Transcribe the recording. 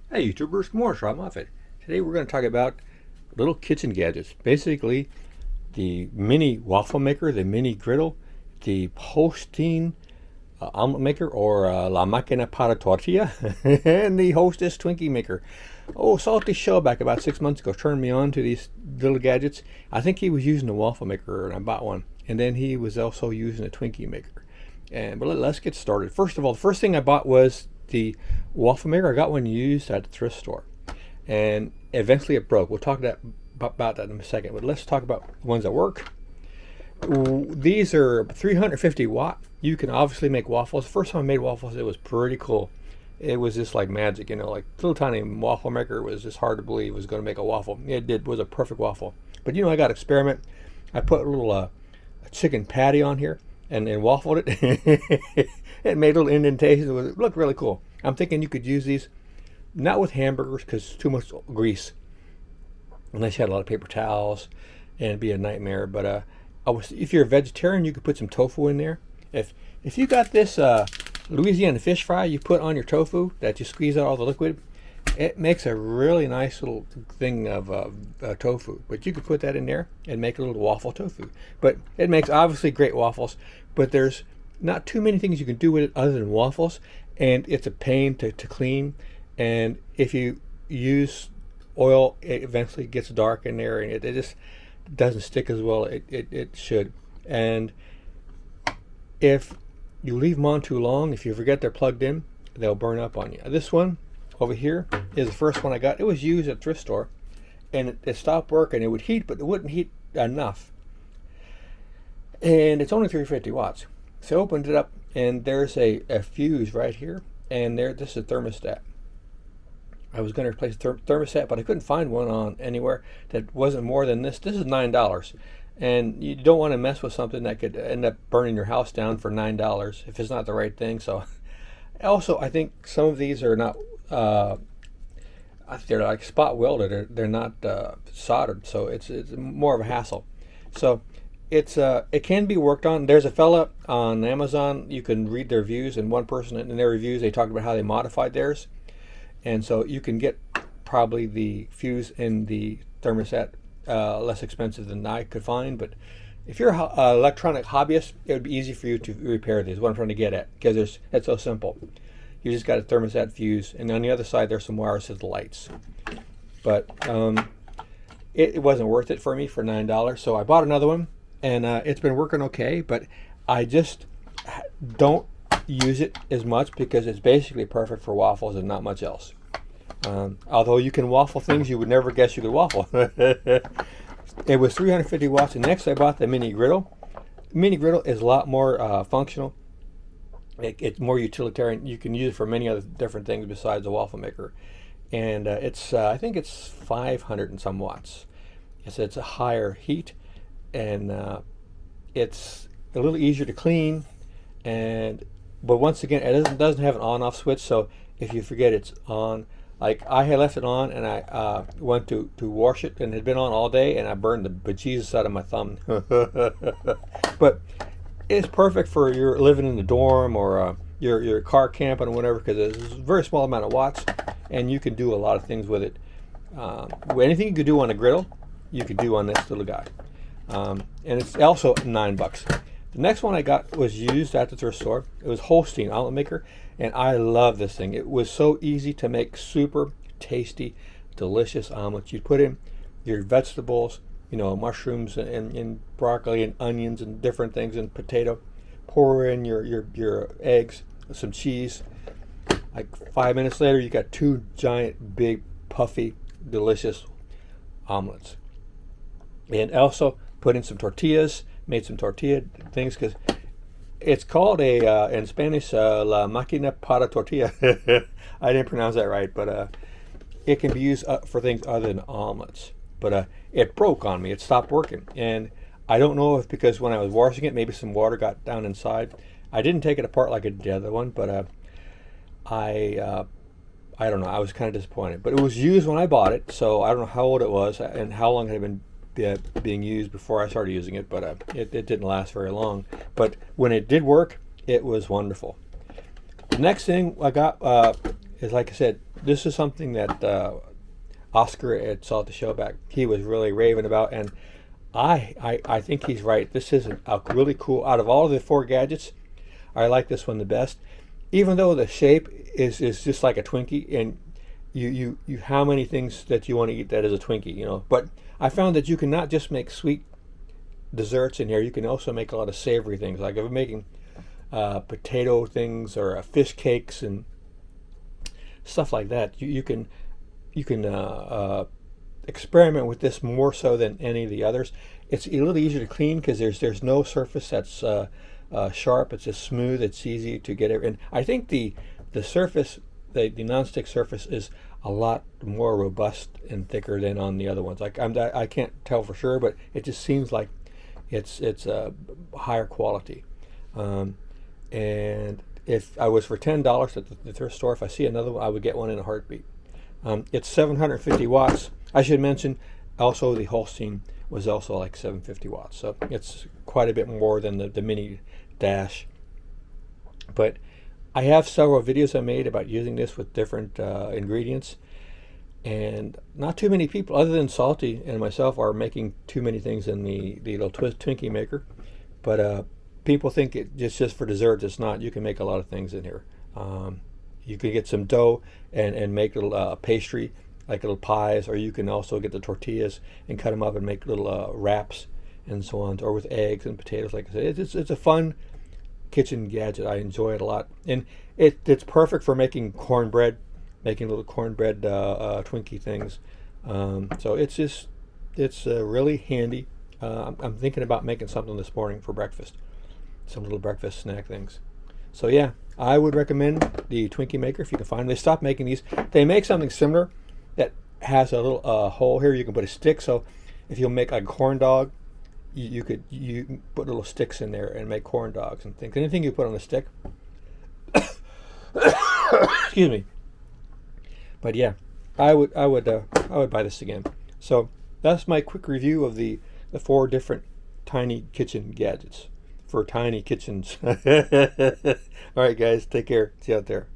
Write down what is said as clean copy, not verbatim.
Hey YouTubers, good morning, Robb Moffett. Today we're going to talk about little kitchen gadgets. Basically, the mini waffle maker, the mini griddle, the Holstein omelet maker, or La Máquina para Tortilla, and the Hostess Twinkie Maker. Oh, Salty Shellback about 6 months ago turned me on to these little gadgets. I think he was using the waffle maker and I bought one. And then he was also using a Twinkie maker. But let's get started. First of all, the first thing I bought was the waffle maker. I got one used at the thrift store, and eventually it broke. We'll talk about that in a second. But let's talk about the ones that work. These are 350 watt. You can obviously make waffles. The first time I made waffles, it was pretty cool. It was just like magic, like little tiny waffle maker. It was just hard to believe it was going to make a waffle. It was a perfect waffle. But I got to experiment. I put a little a chicken patty on here and waffled it. It made little indentations. It looked really cool. I'm thinking you could use these not with hamburgers because too much grease, unless you had a lot of paper towels, and it'd be a nightmare. But if you're a vegetarian, you could put some tofu in there. If you got this Louisiana fish fry you put on your tofu that you squeeze out all the liquid, it makes a really nice little thing of tofu. But you could put that in there and make a little waffle tofu. But it makes obviously great waffles, but there's not too many things you can do with it other than waffles, and it's a pain to clean. And if you use oil, it eventually gets dark in there, and it just doesn't stick as well it should. And if you leave them on too long, if you forget they're plugged in, they'll burn up on you. This one over here is the first one I got. It was used at a thrift store, and it stopped working. It would heat, but it wouldn't heat enough. And it's only 350 watts. So I opened it up, and there's a fuse right here, and this is a thermostat. I was going to replace the thermostat, but I couldn't find one on anywhere that wasn't more than this. This is $9, and you don't want to mess with something that could end up burning your house down for $9 if it's not the right thing. So, also, I think some of these are not. They're like spot welded. They're not soldered, so it's more of a hassle. So it can be worked on. There's a fella on Amazon. You can read their reviews, and one person in their reviews, they talked about how they modified theirs, and so you can get probably the fuse in the thermostat less expensive than I could find. But if you're an electronic hobbyist, it would be easy for you to repair these. What I'm trying to get at, because it's so simple. You just got a thermostat fuse, and on the other side there's some wires to the lights. But it wasn't worth it for me for $9, so I bought another one. And it's been working okay, but I just don't use it as much because it's basically perfect for waffles and not much else. Although you can waffle things you would never guess you could waffle. It was 350 watts, and next I bought the mini griddle. The mini griddle is a lot more functional. It's more utilitarian. You can use it for many other different things besides the waffle maker. And I think it's 500 and some watts. It's a higher heat. And it's a little easier to clean, but once again, it doesn't have an on-off switch. So if you forget it's on, like I had left it on, and I went to wash it, and it had been on all day, and I burned the bejesus out of my thumb. But it's perfect for you're living in the dorm or your car camping or whatever, because it's a very small amount of watts, and you can do a lot of things with it. Anything you could do on a griddle, you could do on this little guy. And it's also $9. The next one I got was used at the thrift store. It was Holstein Omelet Maker, and I love this thing. It was so easy to make super tasty, delicious omelets. You put in your vegetables, mushrooms and broccoli and onions and different things, and potato. Pour in your eggs, some cheese. Like 5 minutes later, you got two giant, big, puffy, delicious omelets. And also put in some tortillas, made some tortilla things, because it's called in Spanish, La Máquina para Tortilla. I didn't pronounce that right, but it can be used for things other than omelets. But it broke on me. It stopped working. And I don't know if because when I was washing it, maybe some water got down inside. I didn't take it apart like I did the other one, but I don't know. I was kind of disappointed. But it was used when I bought it, so I don't know how old it was and how long it had been being used before I started using it, but it didn't last very long. But when it did work, it was wonderful. The next thing I got is, like I said, this is something that Oscar at Salty Shellback, he was really raving about, and I think he's right. This is a really cool. Out of all the 4 gadgets, I like this one the best. Even though the shape is just like a Twinkie, and you how many things that you want to eat that is a Twinkie, you know. But I found that you can not just make sweet desserts in here. You can also make a lot of savory things. Like if I'm making potato things or fish cakes and stuff like that, you can experiment with this more so than any of the others. It's a little easier to clean because there's no surface that's sharp. It's just smooth. It's easy to get it. And I think the surface, the nonstick surface, is a lot more robust and thicker than on the other ones. Like I can't tell for sure, but it just seems like it's a higher quality. And if I was for $10 at the thrift store, if I see another one, I would get one in a heartbeat. It's 750 watts. I should mention also the Holstein was also like 750 watts, so it's quite a bit more than the mini Dash. But I have several videos I made about using this with different ingredients, and not too many people other than Salty and myself are making too many things in the little Twinkie maker. But people think it's just for desserts. It's not. You can make a lot of things in here. You can get some dough and make little pastry, like little pies, or you can also get the tortillas and cut them up and make little wraps and so on, or with eggs and potatoes. Like I said, it's a fun kitchen gadget. I enjoy it a lot, and it's perfect for making cornbread, making little cornbread Twinkie things. So it's really handy. I'm thinking about making something this morning for breakfast, some little breakfast snack things. So yeah, I would recommend the Twinkie Maker if you can find them. They stopped making these. They make something similar that has a little hole here. You can put a stick. So if you'll make like a corn dog, you can put little sticks in there and make corn dogs and things. Anything you put on a stick. Excuse me. But yeah, I would buy this again. So that's my quick review of the 4 different tiny kitchen gadgets for tiny kitchens. All right, guys, take care. See you out there.